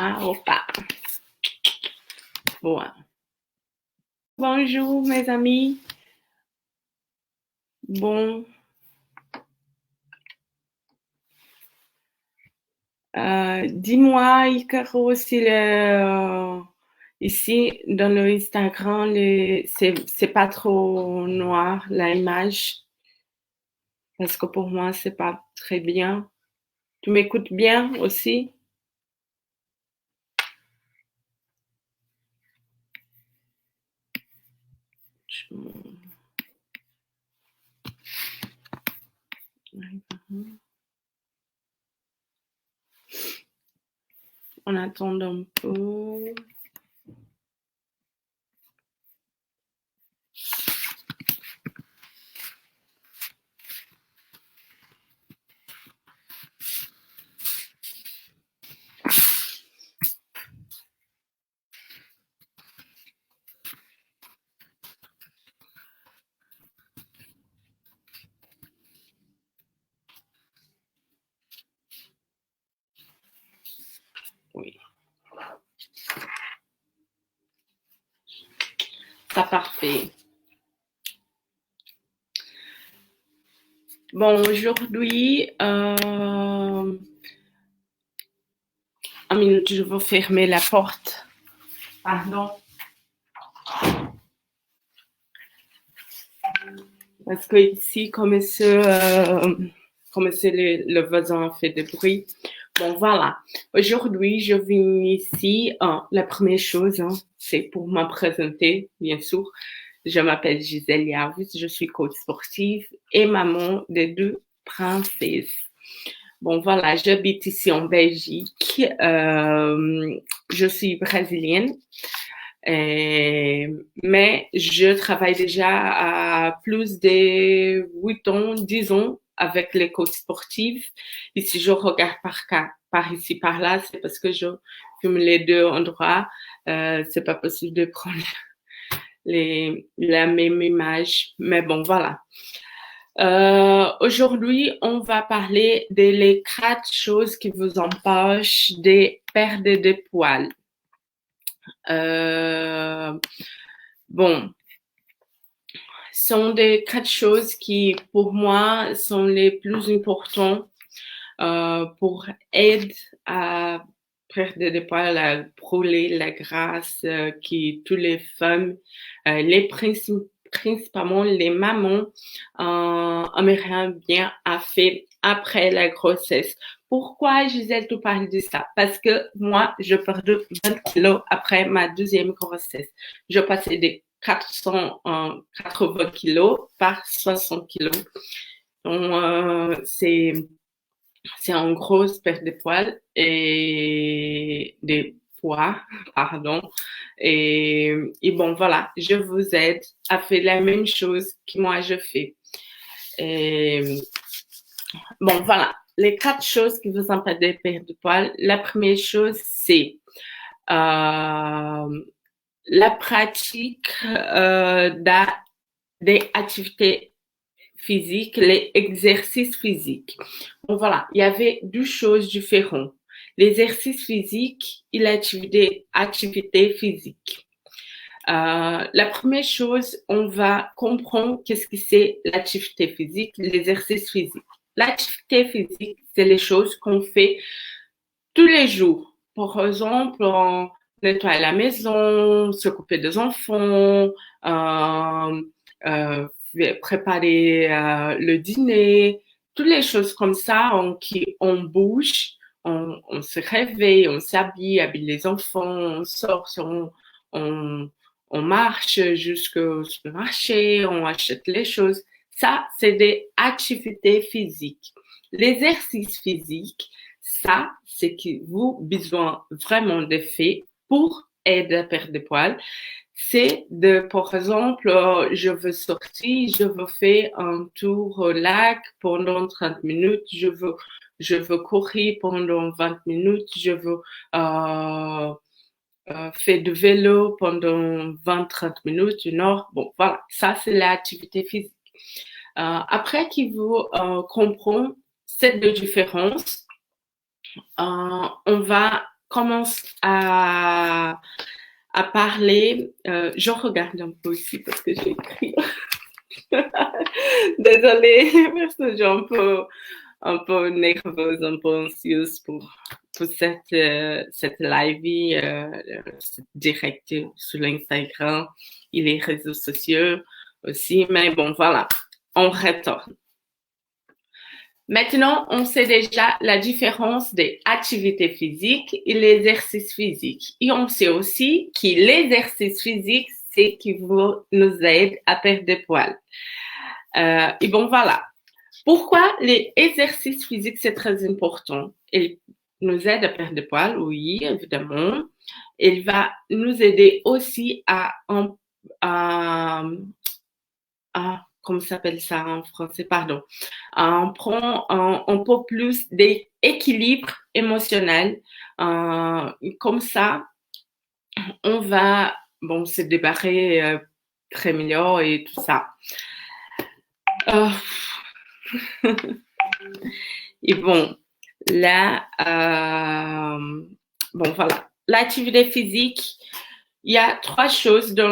Ah, opa. Boa. Bonjour, mes amis. Bon, dis-moi, Icaro, si ici, dans le Instagram, c'est pas trop noir, l'image, parce que pour moi, c'est pas très bien. Tu m'écoutes bien aussi? On attend un peu. Oui, c'est parfait. Bon, aujourd'hui, un minute, je vais fermer la porte. Pardon. Parce que ici, comme c'est le voisin fait de bruit. Bon, voilà. Aujourd'hui, je viens ici. La première chose, c'est pour me présenter, bien sûr. Je m'appelle Gisèle Yarvis, je suis coach sportive et maman de 2 princesses. Bon, voilà, j'habite ici en Belgique. Je suis brésilienne. Mais je travaille déjà à plus de 8 ans, 10 ans avec les coachs sportifs. Et si je regarde par ici, par là, c'est parce que je fume les deux endroits. C'est pas possible de prendre la même image. Mais bon, voilà. Aujourd'hui, on va parler des 4 choses qui vous empêchent de perdre des poils. Bon, sont des 4 choses qui, pour moi, sont les plus importantes pour aider à perdre des poils, à brûler la graisse qui toutes les femmes, principalement les mamans aimeraient bien à faire après la grossesse. Pourquoi, Gisèle, tu parles de ça? Parce que moi, je perds 20 kilos après ma deuxième grossesse. Je passais de 480 kilos par 60 kilos. Donc, c'est en grosse perte de poils et des poids, pardon. Et bon, voilà, je vous aide à faire la même chose que moi je fais. Et bon, voilà, les 4 choses qui vous empêchent de perdre de poils. La première chose, c'est la pratique des activités physiques, les exercices physiques. Bon, voilà, il y avait 2 choses différentes. L'exercice physique et l'activité physique. La première chose, on va comprendre qu'est-ce que c'est l'activité physique, l'exercice physique. L'activité physique, c'est les choses qu'on fait tous les jours. Par exemple, on nettoie la maison, s'occuper des enfants, euh, préparer le dîner, toutes les choses comme ça, on bouge, on se réveille, on s'habille, habille les enfants, on sort, on, on marche jusqu'au supermarché, on achète les choses. Ça, c'est des activités physiques. L'exercice physique, ça, c'est que vous avez besoin vraiment de faire pour aider à perdre des poils. C'est de, par exemple, je veux sortir, je veux faire un tour au lac pendant 30 minutes, je veux courir pendant 20 minutes, je veux faire du vélo pendant 20-30 minutes, 1 heure. Bon, voilà, ça c'est l'activité physique. Après qu'il vous comprend ces 2 différences, on va commence à parler, je regarde un peu aussi parce que j'ai écrit. Désolée, parce que j'ai un peu nerveuse, un peu anxieuse pour cette live, cette direct sur l'Instagram et les réseaux sociaux aussi. Mais bon, voilà, on retourne. Maintenant, on sait déjà la différence des activités physiques et l'exercice physique. Et on sait aussi que l'exercice physique, c'est qui nous aide à perdre des poils. Et bon, voilà. Pourquoi les exercices physiques, c'est très important? Il nous aide à perdre des poils, oui, évidemment. Il va nous aider aussi comment s'appelle ça en français, pardon, on prend un peu plus d'équilibre émotionnel. Comme ça, on va, bon, se débarrasser très meilleur et tout ça. Et bon, là, bon, voilà. L'activité physique, il y a trois choses dans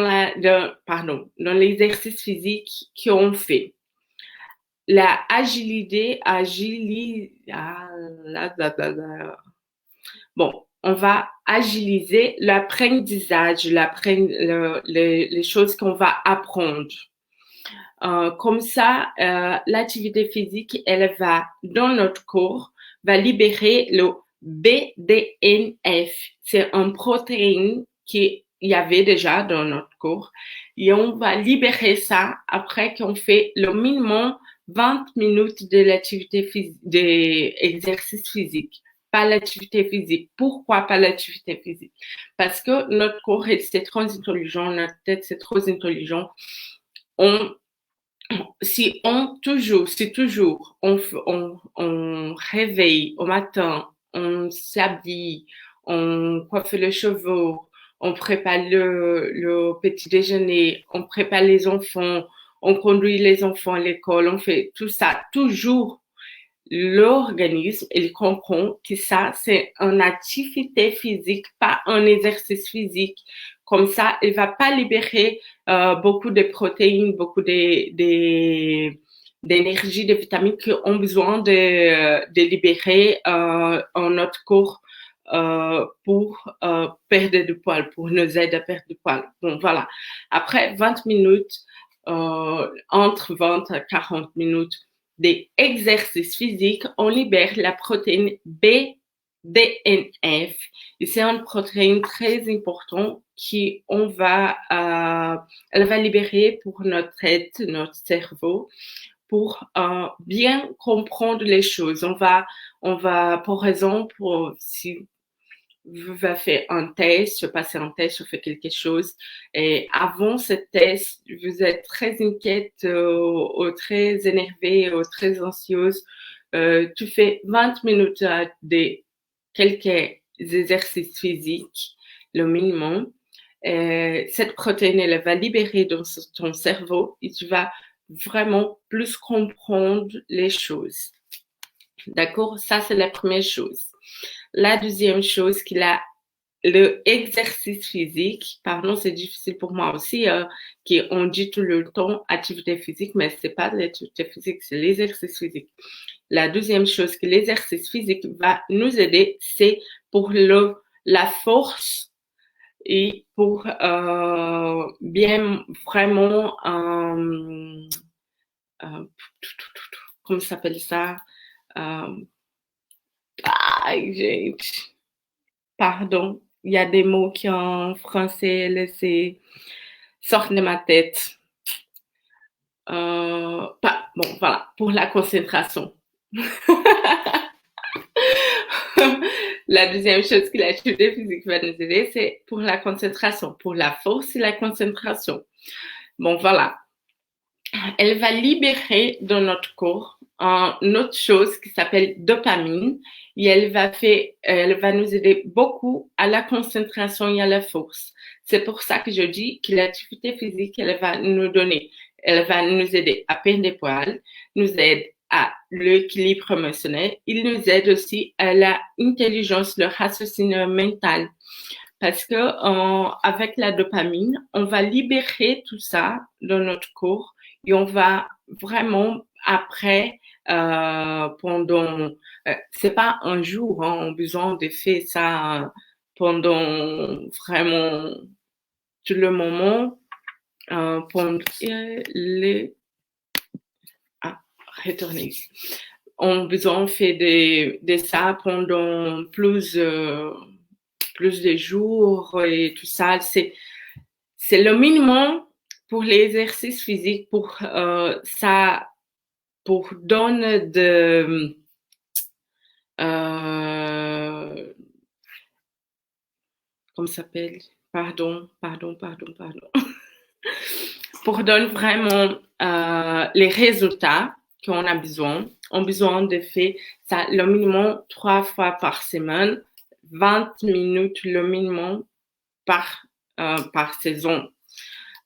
l'exercice physique qu'on fait. La agilité, bon, on va agiliser l'apprentissage, les choses qu'on va apprendre. Comme ça, l'activité physique, elle va, dans notre corps, va libérer le BDNF. C'est une protéine qui y avait déjà dans notre corps. Et on va libérer ça après qu'on fait le minimum 20 minutes de l'activité physique, d'exercice physique. Pas l'activité physique. Pourquoi pas l'activité physique? Parce que notre corps, c'est trop intelligent, notre tête, c'est trop intelligent. Si toujours on réveille au matin, on s'habille, on coiffe les cheveux, on prépare le petit déjeuner, on prépare les enfants, on conduit les enfants à l'école, on fait tout ça toujours. L'organisme, il comprend que ça, c'est une activité physique, pas un exercice physique. Comme ça, il va pas libérer beaucoup de protéines, beaucoup d'énergie, de vitamines qu'on besoin de libérer en notre corps pour perdre du poil, pour nous aider à perdre du poil. Bon, voilà. Après 20 minutes, entre 20 à 40 minutes, des exercices physiques, on libère la protéine BDNF. Et c'est une protéine très importante qui elle va libérer pour notre tête, notre cerveau, pour bien comprendre les choses. On va, par exemple, si vous faire un test, je passer un test, je fais quelque chose. Et avant ce test, vous êtes très inquiète, ou très énervée, ou très anxieuse. Tu fais 20 minutes de quelques exercices physiques, le minimum. Cette protéine, elle va libérer dans ton cerveau et tu vas vraiment plus comprendre les choses. D'accord? Ça, c'est la première chose. La deuxième chose qu'il a, le exercice physique, pardon, c'est difficile pour moi aussi, qu'on dit tout le temps activité physique, mais c'est pas de l'activité physique, c'est l'exercice physique. La deuxième chose que l'exercice physique va nous aider, c'est pour la force et pour bien vraiment, comment ça s'appelle ça? Gente, pardon, il y a des mots qui en français sortent de ma tête. Bon, voilà, pour la concentration. La deuxième chose que l'activité physique va nous aider, c'est pour la concentration, pour la force et la concentration. Bon, voilà. Elle va libérer dans notre corps une autre chose qui s'appelle dopamine et elle va nous aider beaucoup à la concentration et à la force. C'est pour ça que je dis que l'activité physique, elle va nous aider à perdre des poils, nous aide à l'équilibre émotionnel, il nous aide aussi à l'intelligence, le raciocination mental. Parce que avec la dopamine, on va libérer tout ça dans notre corps et on va vraiment après pendant c'est pas un jour, hein, on a besoin de faire ça pendant vraiment tout le moment pendant les retourner. On a besoin de faire de ça pendant plus de jours et tout ça. C'est le minimum pour l'exercice physique pour ça, pour donner de comment ça s'appelle? Pardon. Pour donner vraiment les résultats qu'on a besoin. On a besoin de faire ça le minimum 3 fois par semaine, 20 minutes le minimum par saison.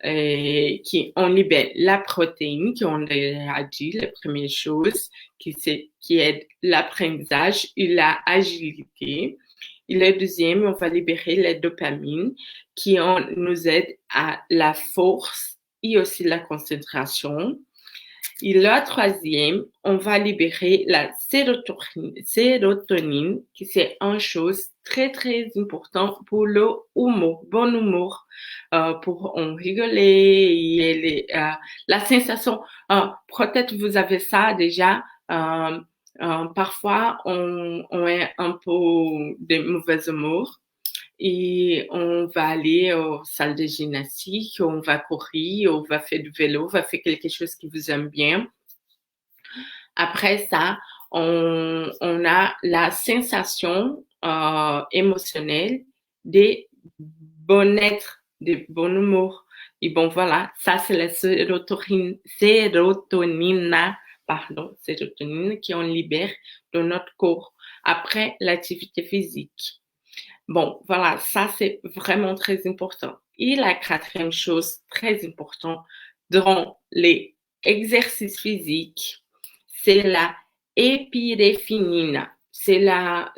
Qui on libère la protéine, qui on a dit, la première chose, qui aide l'apprentissage et l'agilité. Et le deuxième, on va libérer la dopamine, qui nous aide à la force et aussi la concentration. Et le troisième, on va libérer la sérotonine, qui c'est une chose très, très importante pour le humour, bon humour, pour en rigoler, et la sensation, peut-être vous avez ça déjà, parfois on est un peu de mauvais humour et on va aller aux salles de gymnastique, on va courir, on va faire du vélo, on va faire quelque chose qui vous aime bien. Après ça, on a la sensation émotionnelle de bon-être, de bon humour. Et bon, voilà, ça c'est la sérotonine, qui on libère dans notre corps après l'activité physique. Bon, voilà, ça c'est vraiment très important. Et la quatrième chose très importante durant les exercices physiques, c'est la épinéphrine. C'est un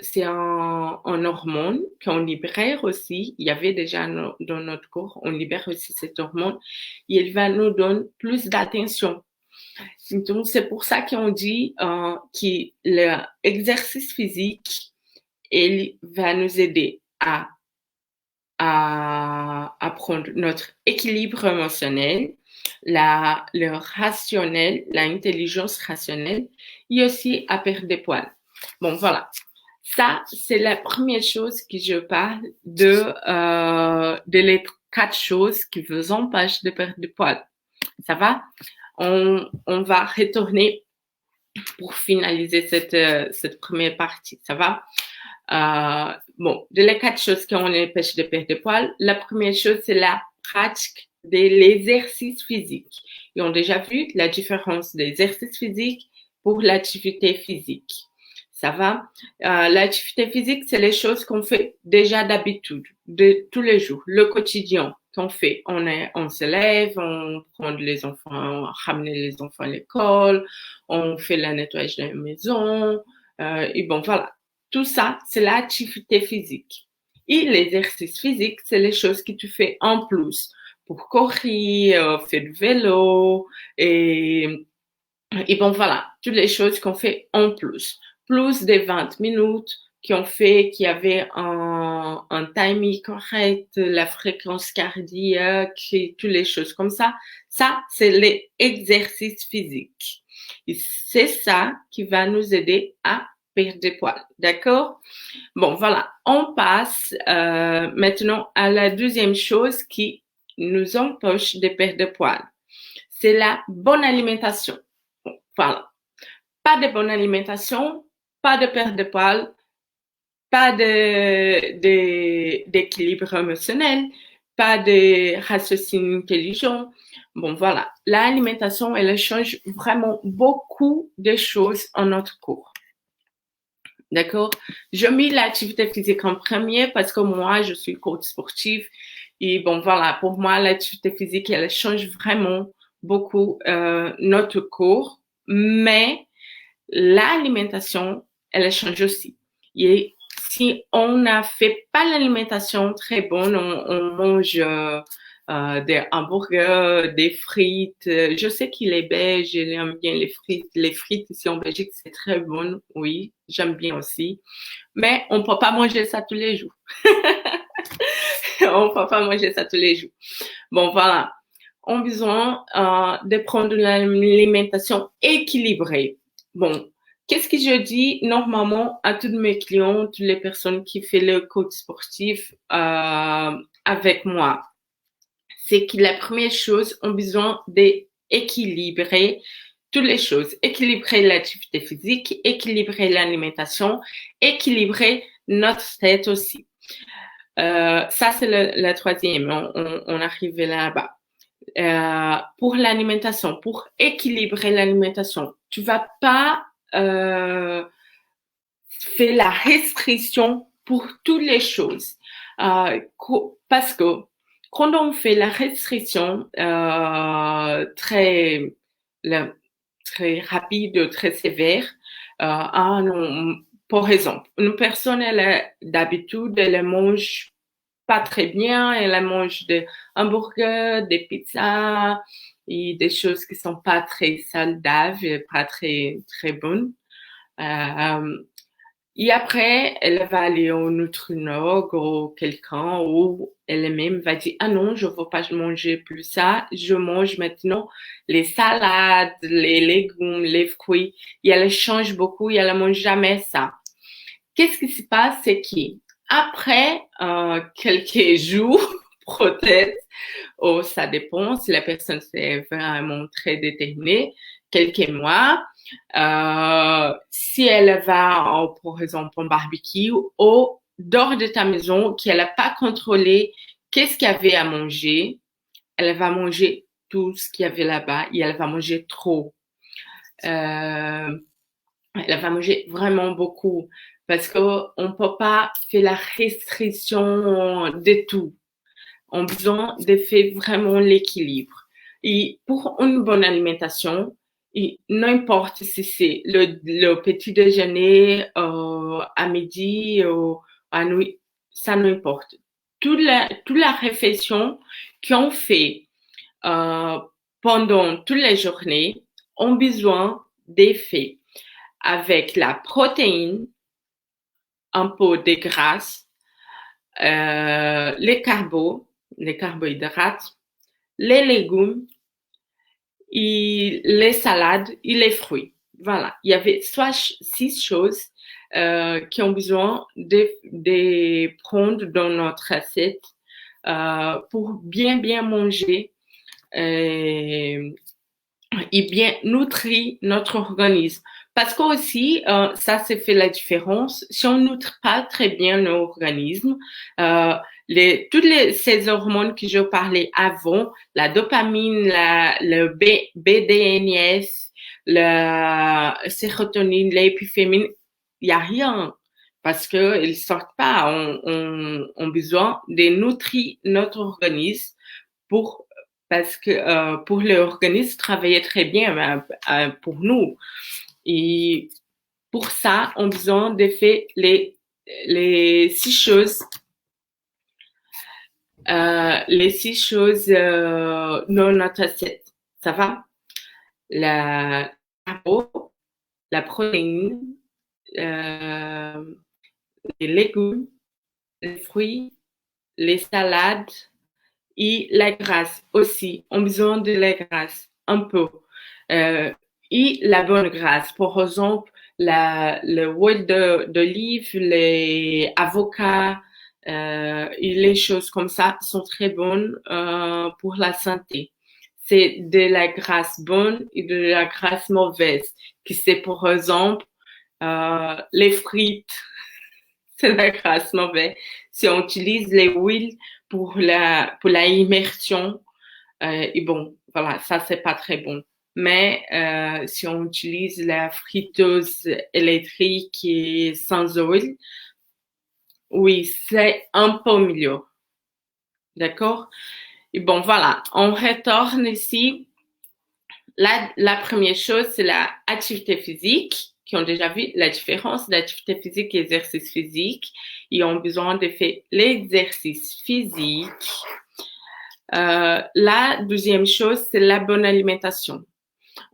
hormone qu'on libère aussi. Il y avait déjà dans notre corps, on libère aussi cette hormone. Et elle va nous donner plus d'attention. Donc, c'est pour ça qu'on dit que l'exercice physique, il va nous aider à prendre notre équilibre émotionnel, le rationnel, l'intelligence rationnelle et aussi à perdre des poids. Bon, voilà. Ça, c'est la première chose que je parle de les 4 choses qui vous empêchent de perdre du poids. Ça va? On va retourner pour finaliser cette première partie. Ça va? Bon, de les 4 choses qui ont empêché de perdre du poids, la première chose, c'est la pratique de l'exercice physique. Ils ont déjà vu la différence des exercices physiques pour l'activité physique. Ça va? L'activité physique, c'est les choses qu'on fait déjà d'habitude, de tous les jours, le quotidien qu'on fait. On se lève, on prend les enfants, on ramène les enfants à l'école, on fait le nettoyage de la maison, et bon, voilà. Tout ça, c'est l'activité physique. Et l'exercice physique, c'est les choses que tu fais en plus pour courir, faire du vélo et bon, voilà, toutes les choses qu'on fait en plus. Plus de 20 minutes qu'on fait, qui avait un timing correct, la fréquence cardiaque et toutes les choses comme ça. Ça, c'est l'exercice physique. Et c'est ça qui va nous aider à perdre des poids. D'accord? Bon, voilà. On passe maintenant à la deuxième chose qui nous empêche de perdre des poids. C'est la bonne alimentation. Voilà. Pas de bonne alimentation, pas de perte de poids, pas d'équilibre émotionnel, pas de raciocination intelligent. Bon, voilà. L'alimentation, elle change vraiment beaucoup de choses en notre corps. D'accord? Je mets l'activité physique en premier parce que moi, je suis coach sportif. Et bon, voilà, pour moi, l'activité physique, elle change vraiment beaucoup notre corps. Mais l'alimentation, elle change aussi. Et si on n'a fait pas l'alimentation très bonne, on mange des hamburgers, des frites. Je sais qu'il est belge, il aime bien les frites. Les frites ici en Belgique, c'est très bon, oui, j'aime bien aussi. Mais on peut pas manger ça tous les jours. On peut pas manger ça tous les jours. Bon, voilà. On a besoin de prendre une alimentation équilibrée. Bon, qu'est-ce que je dis normalement à tous mes clients, toutes les personnes qui font le coach sportif avec moi? C'est que la première chose, on a besoin d'équilibrer toutes les choses. Équilibrer l'activité physique, équilibrer l'alimentation, équilibrer notre tête aussi. Ça, c'est le troisième. On arrive là-bas. Pour l'alimentation, pour équilibrer l'alimentation, tu vas pas faire la restriction pour toutes les choses. Parce que quand on fait la restriction très rapide, très sévère, non, par exemple, une personne, elle a d'habitude, elle mange pas très bien, elle mange des hamburgers, des pizzas et des choses qui sont pas très saludables, pas très bonnes. Et après, elle va aller au nutrinologue ou quelqu'un ou elle-même va dire, ah non, je veux pas manger plus ça, je mange maintenant les salades, les légumes, les fruits. Et elle change beaucoup et elle ne mange jamais ça. Qu'est-ce qui se passe, c'est qu'après quelques jours, peut-être, ou ça dépend si la personne c'est vraiment très déterminée, quelques mois, si elle va, par exemple, en barbecue ou dehors de ta maison, qu'elle n'a pas contrôlé qu'est-ce qu'il y avait à manger, elle va manger tout ce qu'il y avait là-bas et elle va manger trop. Elle va manger vraiment beaucoup parce qu'on peut pas faire la restriction de tout. On a besoin de faire vraiment l'équilibre. Et pour une bonne alimentation, et n'importe si c'est le petit déjeuner à midi ou à nuit, ça n'importe. Toute la réflexion qu'on fait pendant toute la journée ont besoin d'effets avec la protéine, un peu de graisse, les carbohydrates, les légumes et les salades et les fruits. Voilà, il y avait soit 6 choses qui ont besoin de prendre dans notre assiette pour bien manger et bien nutrir notre organisme. Parce que aussi, ça, c'est fait la différence. Si on nutrit pas très bien notre organisme, ces hormones que je parlais avant, la dopamine, le BDNS, la sérotonine, l'épiphémine, il y a rien. Parce que ils sortent pas. On a besoin de nutrir notre organisme parce que pour l'organisme travailler très bien pour nous. Et pour ça, on a besoin de faire les 6 choses, dans notre assiette. Ça va? La carbo, la protéine, les légumes, les fruits, les salades et la graisse aussi. On a besoin de la graisse un peu. Et la bonne graisse. Par exemple, l'huile d'olive, les avocats et les choses comme ça sont très bonnes pour la santé. C'est de la graisse bonne et de la graisse mauvaise. Qui c'est par exemple les frites, c'est la graisse mauvaise. Si on utilise les huiles pour la immersion, et bon, voilà, ça c'est pas très bon. Mais si on utilise la friteuse électrique et sans huile, oui, c'est un peu mieux. D'accord? Et bon, voilà, on retourne ici. La première chose, c'est l'activité physique qui ont déjà vu la différence d'activité physique et exercice physique. Ils ont besoin de faire l'exercice physique. La deuxième chose, c'est la bonne alimentation.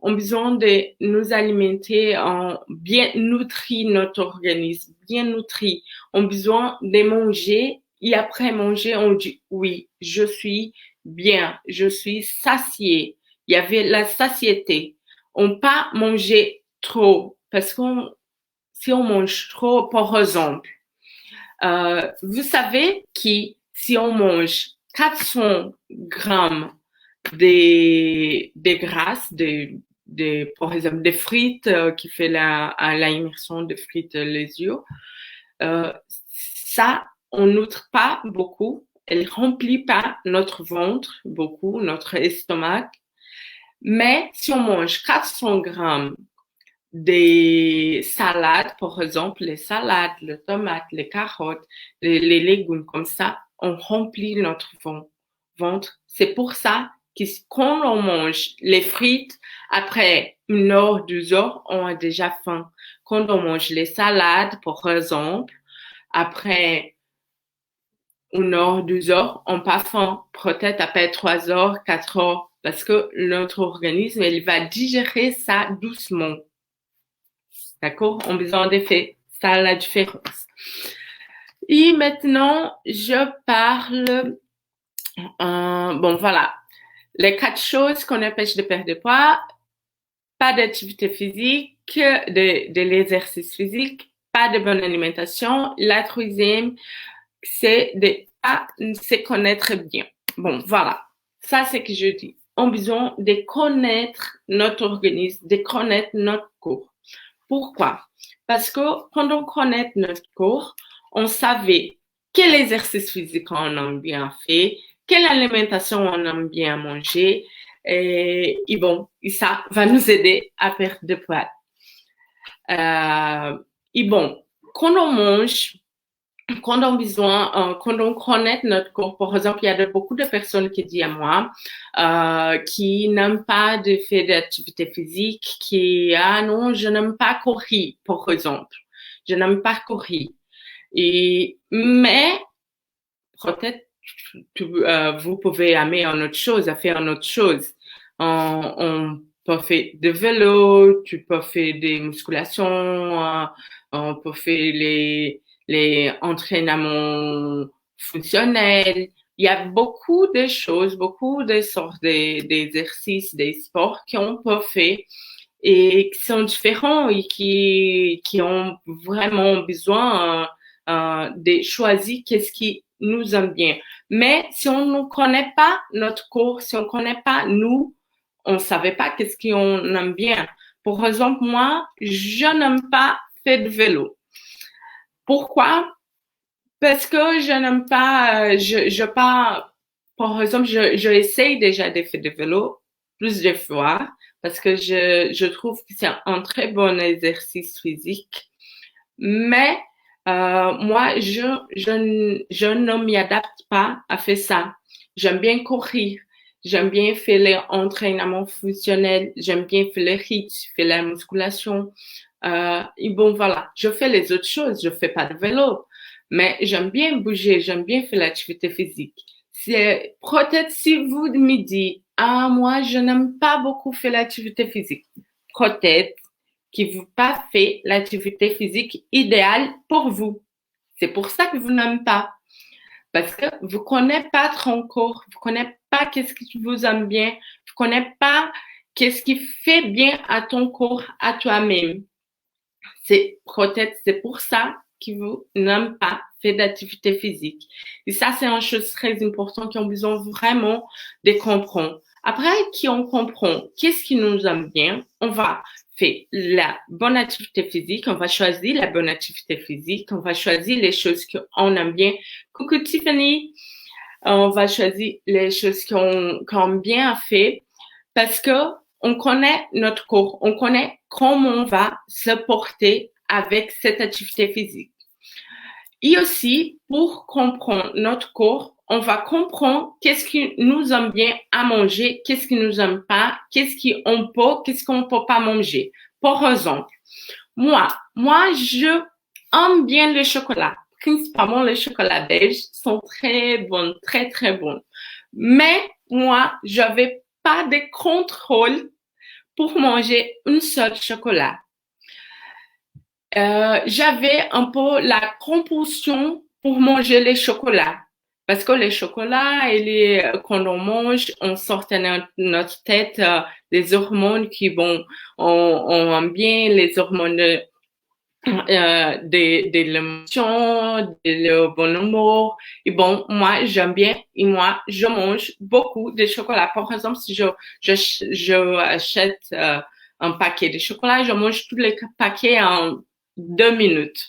On a besoin de nous alimenter en bien nutri notre organisme, bien nutri. On a besoin de manger et après manger, on dit oui, je suis bien, je suis satié. Il y avait la satiété. On pas manger trop parce qu'on si on mange trop, par exemple, vous savez que si on mange 400 grammes de grâce, par exemple, des frites qui fait la immersion de frites les yeux, ça, on nutre pas beaucoup. Elle remplit pas notre ventre beaucoup, notre estomac. Mais si on mange 400 grammes des salades, par exemple, les salades, les tomates, les carottes, les légumes comme ça, on remplit notre ventre. C'est pour ça que quand on mange les frites, après 1 heure, 2 heures, on a déjà faim. Quand on mange les salades, par exemple, après 1 heure, 2 heures, on n'a pas faim. Peut-être après 3 heures, 4 heures, parce que notre organisme, il va digérer ça doucement. D'accord? On a besoin d'effet. Ça, la différence. Et maintenant, je parle, bon, voilà. Les 4 choses qu'on empêche de perdre de poids. Pas d'activité physique, de l'exercice physique, pas de bonne alimentation. La troisième, c'est de pas se connaître bien. Bon, voilà. Ça, c'est ce que je dis. On a besoin de connaître notre organisme, de connaître notre corps. Pourquoi? Parce que quand on connaît notre corps, on savait quel exercice physique on a bien fait, quelle alimentation on aime bien manger, et bon, ça va nous aider à perdre de poids. Et bon, quand on mange, quand on besoin, quand on connaît notre corps, par exemple, il y a beaucoup de personnes qui disent à moi, qui n'aiment pas de faire d'activité physique, qui, ah non, je n'aime pas courir, par exemple. Je n'aime pas courir. Mais, peut-être, vous pouvez aimer une autre chose, à faire une autre chose. On peut faire de vélo, tu peux faire des musculations, on peut faire les entraînements fonctionnels. Il y a beaucoup de choses, beaucoup de sortes d'exercices, des sports qu'on peut faire et qui sont différents et qui ont vraiment besoin de choisir qu'est-ce qui nous aime bien. Mais si on ne connaît pas notre corps, si on ne connaît pas nous, on ne savait pas qu'est-ce qu'on aime bien. Par exemple, moi, je n'aime pas faire de vélo. Pourquoi? Parce que je n'aime pas, par exemple, je essaye déjà de faire de vélo plus de fois parce que je trouve que c'est un très bon exercice physique. Mais moi, je ne m'y adapte pas à faire ça. J'aime bien courir. J'aime bien faire les entraînements fonctionnels. J'aime bien faire les hits, faire la musculation. Et bon, voilà. Je fais les autres choses. Je fais pas de vélo. Mais j'aime bien bouger. J'aime bien faire l'activité physique. C'est peut-être si vous me dites, ah, moi, je n'aime pas beaucoup faire l'activité physique. Peut-être qui vous pas fait l'activité physique idéale pour vous. C'est pour ça que vous n'aimez pas. Parce que vous connaissez pas ton corps, vous connaissez pas qu'est-ce qui vous aime bien, vous connaissez pas qu'est-ce qui fait bien à ton corps, à toi-même. C'est peut-être, c'est pour ça que vous n'aimez pas faire d'activité physique. Et ça, c'est une chose très importante qu'on a besoin vraiment de comprendre. Après qu'on comprend qu'est-ce qui nous aime bien, on va faire la bonne activité physique, on va choisir la bonne activité physique, on va choisir les choses qu'on aime bien. Coucou Tiffany, on va choisir les choses qu'on aime bien fait parce que on connaît notre corps, on connaît comment on va se porter avec cette activité physique. Et aussi, pour comprendre notre corps, on va comprendre qu'est-ce qui nous aime bien à manger, qu'est-ce qui nous aime pas, qu'est-ce qu'on peut pas manger. Par exemple, Moi, je aime bien le chocolat. Principalement le chocolat belge sont très bons, très, très bons. Mais moi, j'avais pas de contrôle pour manger une seule chocolat. J'avais un peu la compulsion pour manger les chocolats. Parce que les chocolats, quand on mange, on sort de notre tête des hormones qui vont, on aime bien les hormones de l'émotion, de le bon humeur. Et bon, moi, j'aime bien et moi, je mange beaucoup de chocolat. Par exemple, si je achète un paquet de chocolat, je mange tous les paquets en 2 minutes.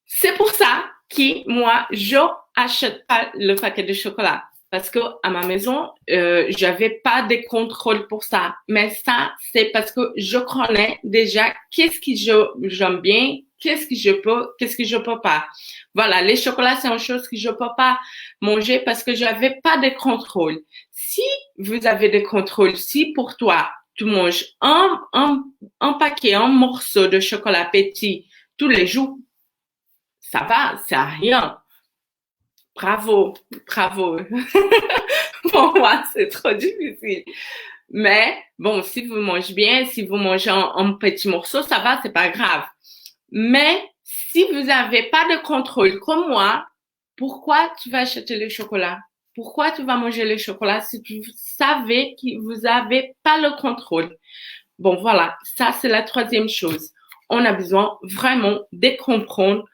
C'est pour ça que moi, je achète pas le paquet de chocolat. Parce que à ma maison, j'avais pas de contrôle pour ça. Mais ça, c'est parce que je connais déjà qu'est-ce que j'aime bien, qu'est-ce que je peux pas. Voilà, les chocolats, c'est une chose que je peux pas manger parce que j'avais pas de contrôle. Si vous avez de contrôle, si pour toi, tu manges un paquet, un morceau de chocolat petit tous les jours, ça va, c'est rien. Bravo, bravo. Pour moi, c'est trop difficile. Mais bon, si vous mangez bien, si vous mangez un petit morceau, ça va, c'est pas grave. Mais si vous n'avez pas de contrôle comme moi, pourquoi tu vas acheter le chocolat? Pourquoi tu vas manger le chocolat si tu savais que vous n'avez pas le contrôle? Bon, voilà, ça c'est la troisième chose. On a besoin vraiment de comprendre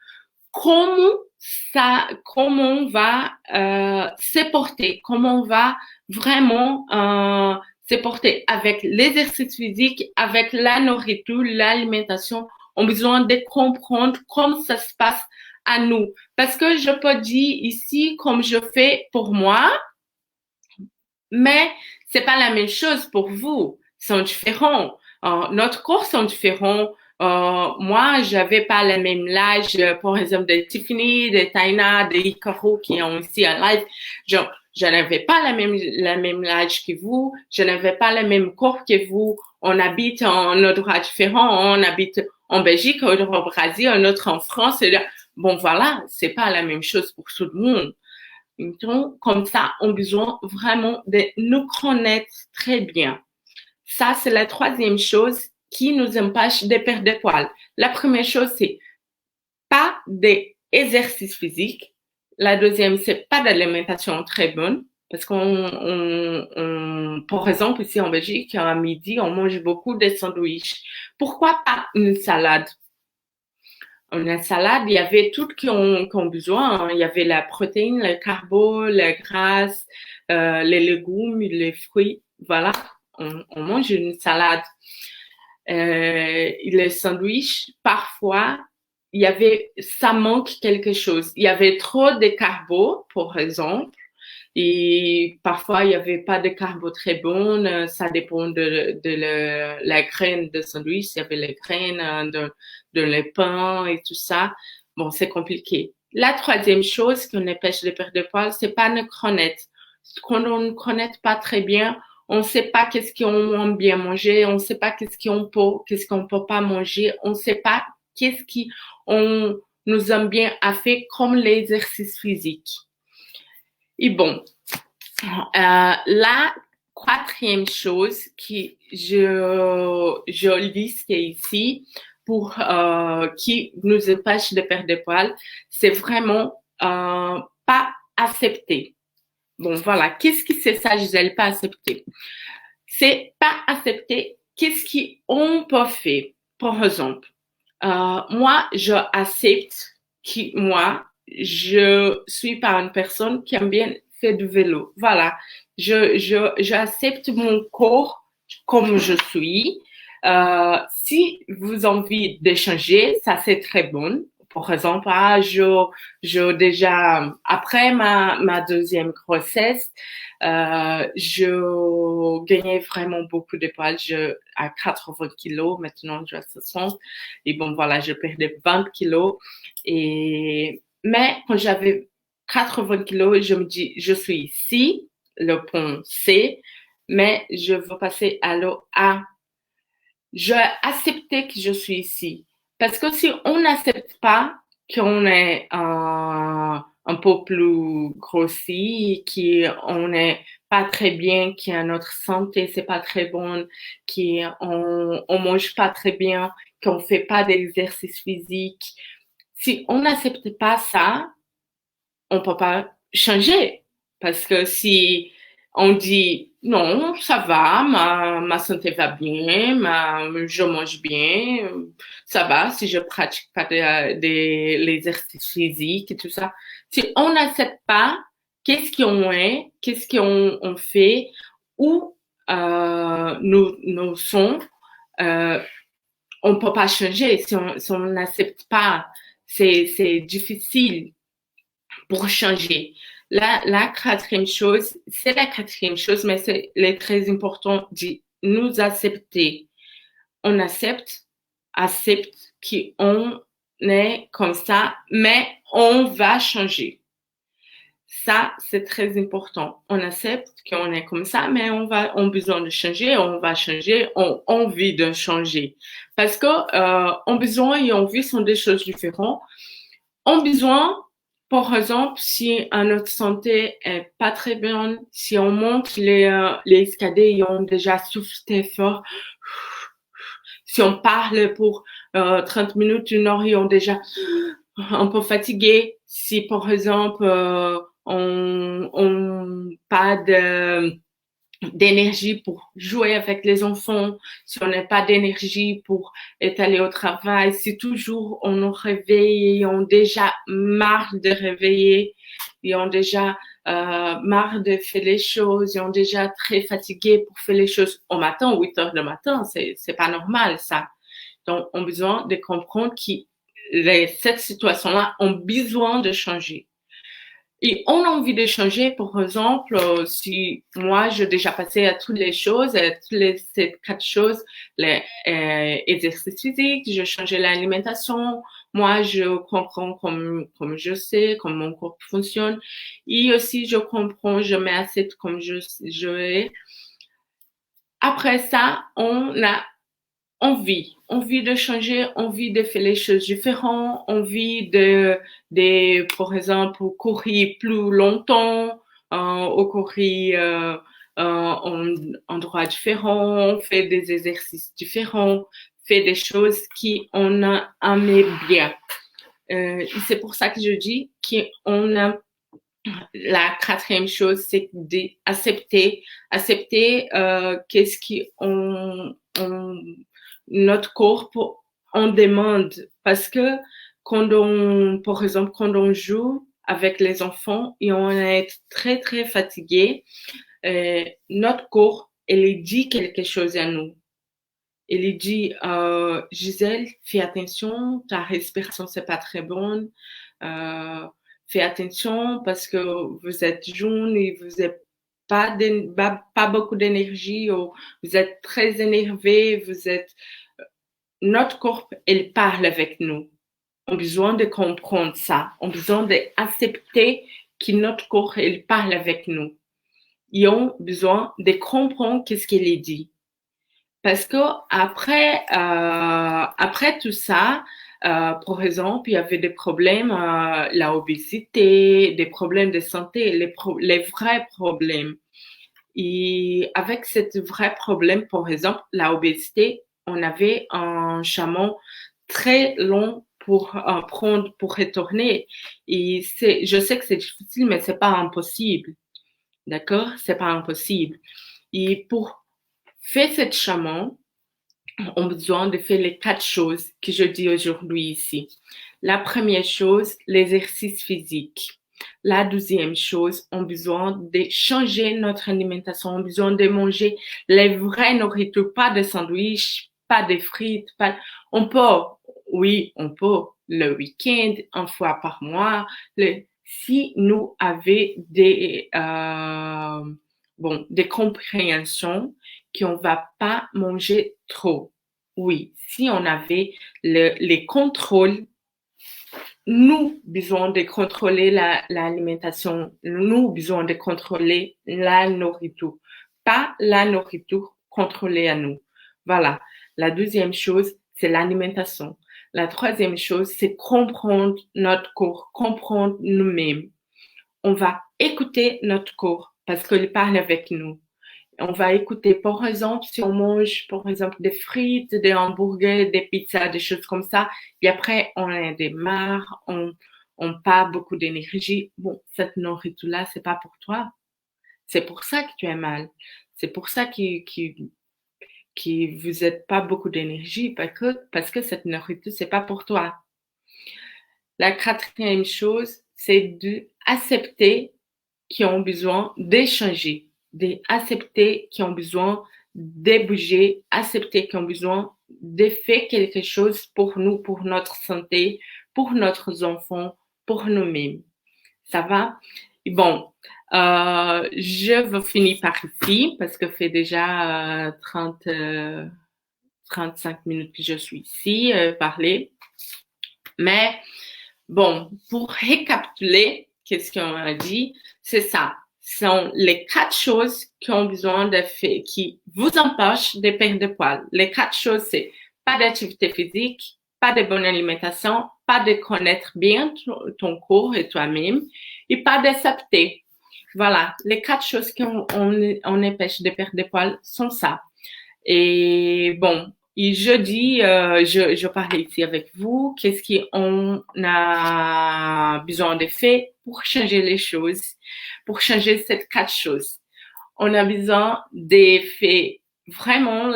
comment comment on va se porter, comment on va vraiment se porter avec l'exercice physique, avec la nourriture, l'alimentation. On a besoin de comprendre comment ça se passe à nous. Parce que je peux dire ici comme je fais pour moi, mais c'est pas la même chose pour vous. Ils sont différents. Notre corps sont différents. Moi, j'avais pas le même âge, par exemple, de Tiffany, de Taina, de Hikaru qui ont ici en live. Je n'avais pas la même âge que vous. Je n'avais pas le même corps que vous. On habite en endroits différents. On habite en Belgique, un autre au Brésil, un autre en France. Bon, voilà, c'est pas la même chose pour tout le monde. Donc, comme ça, on a besoin vraiment de nous connaître très bien. Ça, c'est la troisième chose qui nous empêche de perdre des poils. La première chose, c'est pas d'exercice physique. La deuxième, c'est pas d'alimentation très bonne. Parce par exemple, ici en Belgique, à midi, on mange beaucoup de sandwichs. Pourquoi pas une salade? Une salade, il y avait tout qui ont besoin. Hein. Il y avait la protéine, le carbo, la graisse, les légumes, les fruits. Voilà, on mange une salade. Les sandwichs, parfois, ça manque quelque chose. Il y avait trop de carbo, par exemple. Et parfois, il n'y avait pas de carbo très bon. Ça dépend de la graine de sandwich. Il y avait les graines de le pain et tout ça. Bon, c'est compliqué. La troisième chose qui nous empêche de perdre de poids, c'est pas ne connaître. Quand on ne connaît pas très bien, on ne sait pas qu'est-ce qu'on aime bien manger, on ne sait pas qu'est-ce qu'on peut pas manger, on ne sait pas qu'est-ce qu'on nous aime bien à faire comme l'exercice physique. Et bon, la quatrième chose que je liste ici pour qui nous empêche de perdre des poils, c'est vraiment pas accepter. Bon, voilà. Qu'est-ce qui c'est ça, Gisèle, pas accepter? C'est pas accepter qu'est-ce qu'on peut faire. Par exemple, moi, je accepte que moi, je suis pas une personne qui aime bien faire du vélo. Voilà. J'accepte mon corps comme je suis. Si vous avez envie de changer, ça c'est très bon. Par exemple, je déjà, après ma deuxième grossesse, je gagnais vraiment beaucoup de poids. À 80 kilos, maintenant je suis à 60. Et bon, voilà, je perdais 20 kilos. Mais quand j'avais 80 kilos, je me dis, je suis ici, le point C, mais je veux passer à l'eau A. je accepter que je suis ici. Parce que si on n'accepte pas qu'on est un peu plus grossi, qu'on n'est pas très bien, que notre santé c'est pas très bonne, qu'on mange pas très bien, qu'on fait pas d'exercice physique. Si on n'accepte pas ça, on peut pas changer. Parce que si on dit non, ça va, ma santé va bien, je mange bien, ça va si je pratique pas l'exercice physique et tout ça. Si on n'accepte pas qu'est-ce qu'on est, qu'est-ce qu'on fait, où nous sommes, euh, on peut pas changer. Si on n'accepte pas, c'est difficile pour changer. La quatrième chose, c'est la quatrième chose, mais c'est très important de nous accepter. On accepte qu'on est comme ça, mais on va changer. Ça, c'est très important. On accepte qu'on est comme ça, mais on a besoin de changer, on va changer, on a envie de changer. Parce que, on besoin et envie sont des choses différentes. On besoin, par exemple, si notre santé est pas très bien, si on monte les escaliers et on déjà soufflé fort, si on parle pour 30 minutes, une heure et on déjà un peu fatigué, si par exemple on pas d'énergie pour jouer avec les enfants, si on n'a pas d'énergie pour être allé au travail, si toujours on nous réveille et on déjà marre de réveiller, et on déjà marre de faire les choses, et on déjà très fatigué pour faire les choses au matin, 8 heures le matin, c'est pas normal ça. Donc, on a besoin de comprendre que cette situation-là ont besoin de changer. Et on a envie de changer, par exemple, si moi, j'ai déjà passé à toutes les choses, ces 4 choses, les exercices physiques, je changeais l'alimentation, moi, je comprends comme je sais, comment mon corps fonctionne, et aussi, je comprends, je m'accepte comme je vais. Après ça, on a envie de changer, envie de faire les choses différentes, envie par exemple, courir plus longtemps, ou courir en endroits différents, faire des exercices différents, faire des choses qu'on aimé bien. Et c'est pour ça que je dis qu'on a la quatrième chose, c'est d'accepter, accepter qu'est-ce notre corps on demande. Parce que par exemple, quand on joue avec les enfants et on est très très fatigué, notre corps, il dit quelque chose à nous. Il dit, Gisèle, fais attention, ta respiration c'est pas très bonne. Fais attention parce que vous êtes jeune et vous n'avez pas beaucoup d'énergie, ou vous êtes très énervé, notre corps, il parle avec nous. On a besoin de comprendre ça. On a besoin d'accepter que notre corps, il parle avec nous. Et on a besoin de comprendre qu'est-ce qu'il dit. Parce que après tout ça, par exemple, il y avait des problèmes, la obésité, des problèmes de santé, les vrais problèmes. Et avec ces vrais problèmes, par exemple, la obésité, on avait un chemin très long pour prendre, pour retourner. Et je sais que c'est difficile, mais c'est pas impossible. D'accord? C'est pas impossible. Et pour faire ce chemin, on a besoin de faire les 4 choses que je dis aujourd'hui ici. La première chose, l'exercice physique. La deuxième chose, on a besoin de changer notre alimentation. On a besoin de manger les vraies nourritures, pas de sandwich, pas de frites, on peut, oui, on peut le week-end, une fois par mois, si nous avons des compréhensions qu'on va pas manger trop. Oui, si on avait les contrôles, nous besoin de contrôler l'alimentation, nous besoin de contrôler la nourriture, pas la nourriture contrôlée à nous. Voilà. La deuxième chose, c'est l'alimentation. La troisième chose, c'est comprendre notre corps, comprendre nous-mêmes. On va écouter notre corps parce qu'il parle avec nous. On va écouter, par exemple, si on mange, par exemple, des frites, des hamburgers, des pizzas, des choses comme ça, et après, on a des marres, on pas beaucoup d'énergie. Bon, cette nourriture-là, c'est pas pour toi. C'est pour ça que tu es mal. C'est pour ça que vous êtes pas beaucoup d'énergie parce que cette nourriture, c'est pas pour toi. La quatrième chose, c'est d'accepter qu'ils ont besoin d'échanger, d'accepter qu'ils ont besoin de bouger, accepter qu'ils ont besoin de faire quelque chose pour nous, pour notre santé, pour nos enfants, pour nous-mêmes. Ça va? Et bon, je vais finir par ici parce que fait déjà 35 minutes que je suis ici, parler. Mais bon, pour récapituler, qu'est-ce qu'on a dit? C'est ça. Ce sont les 4 choses qui ont besoin de faire, qui vous empêchent de perdre de poids. Les 4 choses, c'est pas d'activité physique, pas de bonne alimentation, pas de connaître bien ton corps et toi-même, et pas d'accepter. Voilà. Les 4 choses qu'on empêche de perdre de poids sont ça. Et bon, et jeudi, je parlais ici avec vous. Qu'est-ce qu'on a besoin de faire pour changer les choses, pour changer ces 4 choses? On a besoin de faire vraiment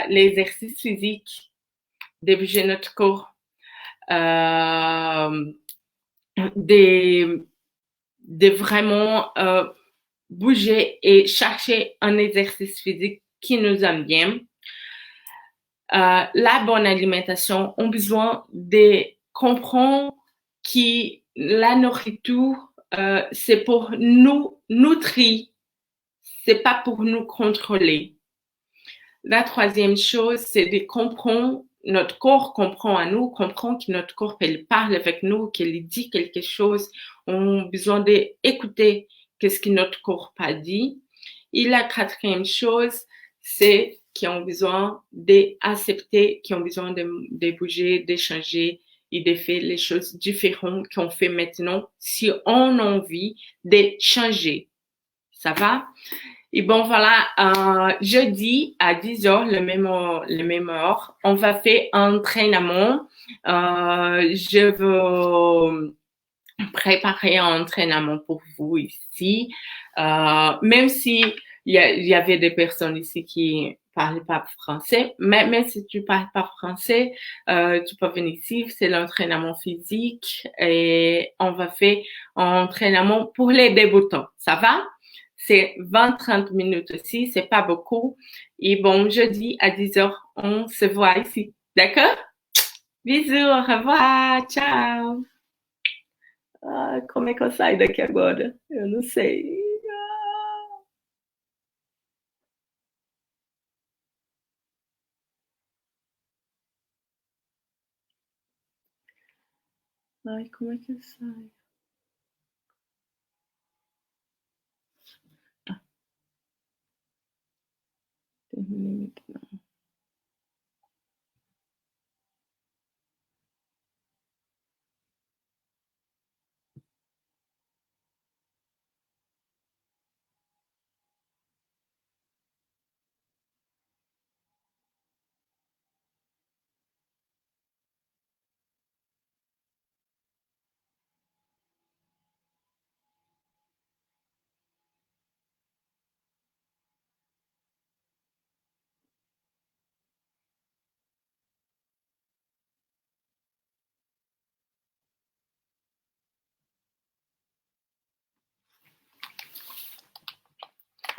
l'exercice physique, de bouger notre corps, euh, de, de vraiment bouger et chercher un exercice physique qui nous aime bien. La bonne alimentation, on a besoin de comprendre que la nourriture, c'est pour nous nutrir, c'est pas pour nous contrôler. La troisième chose, c'est de comprendre, notre corps comprend à nous, comprend que notre corps, il parle avec nous, qu'il dit quelque chose. On a besoin d'écouter qu'est-ce que notre corps a dit. Et la quatrième chose, c'est qu'ils ont besoin d'accepter, qu'ils ont besoin de bouger, d'échanger et de faire les choses différentes qu'on fait maintenant si on a envie de changer. Ça va? Et bon, voilà, jeudi à 10h, le même heure, on va faire un entraînement. Je veux préparer un entraînement pour vous ici. Même si il y avait des personnes ici qui parlaient pas français, mais même si tu parles pas français, tu peux venir ici. C'est l'entraînement physique et on va faire un entraînement pour les débutants. Ça va? C'est 20-30 minutes aussi, c'est pas beaucoup. Et bon, jeudi à 10h, on se voit ici. D'accord? Bisous, au revoir, ciao! Ah, como é que eu saio daqui agora? Eu não sei. Ai, como é que eu saio? Ah, terminei aqui. Não.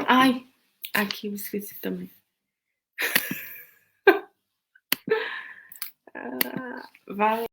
Ai, aqui eu esqueci também. Ah, vai.